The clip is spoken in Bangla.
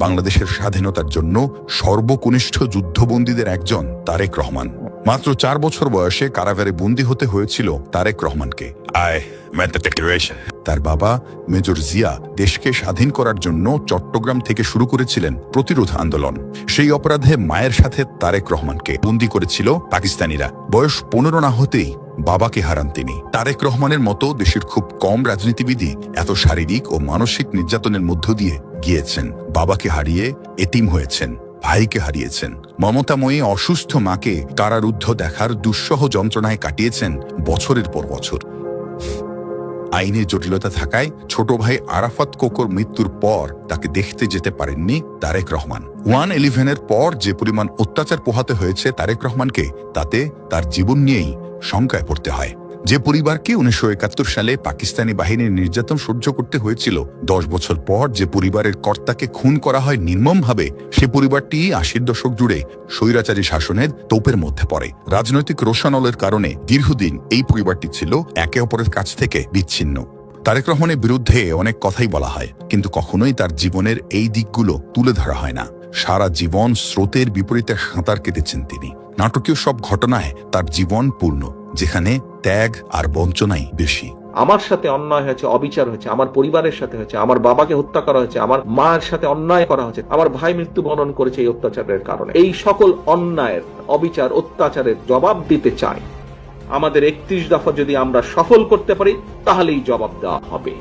বাংলাদেশের স্বাধীনতার জন্য সর্বকনিষ্ঠ যুদ্ধবন্দীদের একজন তারেক রহমান। মাত্র 4 বছর বয়সে কারাগারে বন্দী হতে হয়েছিল তারেক রহমানকে। তার বাবা মেজর জিয়া দেশকে স্বাধীন করার জন্য চট্টগ্রাম থেকে শুরু করেছিলেন প্রতিরোধ আন্দোলন। সেই অপরাধে মায়ের সাথে তারেক রহমানকে বন্দী করেছিল পাকিস্তানিরা। বয়স 15 না হতেই বাবাকে হারান তিনি। তারেক রহমানের মতো দেশের খুব কম রাজনীতিবিদই এত শারীরিক ও মানসিক নির্যাতনের মধ্য দিয়ে গিয়েছেন। বাবাকে হারিয়ে এতিম হয়েছেন, ভাইকে হারিয়েছেন, মমতাময়ী অসুস্থ মাকে কারারুদ্ধ দেখার দুঃসহ যন্ত্রণায় কাটিয়েছেন বছরের পর বছর। আইনের জটিলতা থাকায় ছোট ভাই আরাফাত কোকোর মৃত্যুর পর তাকে দেখতে যেতে পারেননি তারেক রহমান। 1/11-এর পর যে পরিমাণ অত্যাচার পোহাতে হয়েছে তারেক রহমানকে, তাতে তার জীবন নিয়েই শঙ্কায় পড়তে হয়। যে পরিবারকে 1971 সালে পাকিস্তানি বাহিনীর নির্যাতন সহ্য করতে হয়েছিল, 10 বছর পর যে পরিবারের কর্তাকে খুন করা হয় নির্মমভাবে, সে পরিবারটি 80-র দশক জুড়ে স্বৈরাচারী শাসনের তোপের মধ্যে পড়ে। রাজনৈতিক রোষানলের কারণে দীর্ঘদিন এই পরিবারটি ছিল একে অপরের কাছ থেকে বিচ্ছিন্ন। তারেক রহমানের বিরুদ্ধে অনেক কথাই বলা হয়, কিন্তু কখনোই তার জীবনের এই দিকগুলো তুলে ধরা হয় না। সারা জীবন স্রোতের বিপরীতে সাঁতার কেটেছেন তিনি। নাটকীয় সব ঘটনায় তার জীবন পূর্ণ, যেখানে ত্যাগ আর বঞ্চনাই বেশি। আমার সাথে অন্যায় হয়েছে, অবিচার হয়েছে, আমার পরিবারের সাথে হয়েছে, আমার বাবাকে হত্যা করা হয়েছে, আমার মায়ের সাথে অন্যায় করা হয়েছে, আমার ভাই মৃত্যুবরণ করেছে এই অত্যাচারের কারণে। এই সকল অন্যায়ের, অবিচার, অত্যাচারের জবাব দিতে চাই। আমাদের 31 দফা যদি আমরা সফল করতে পারি, তাহলেই জবাব দেওয়া হবে।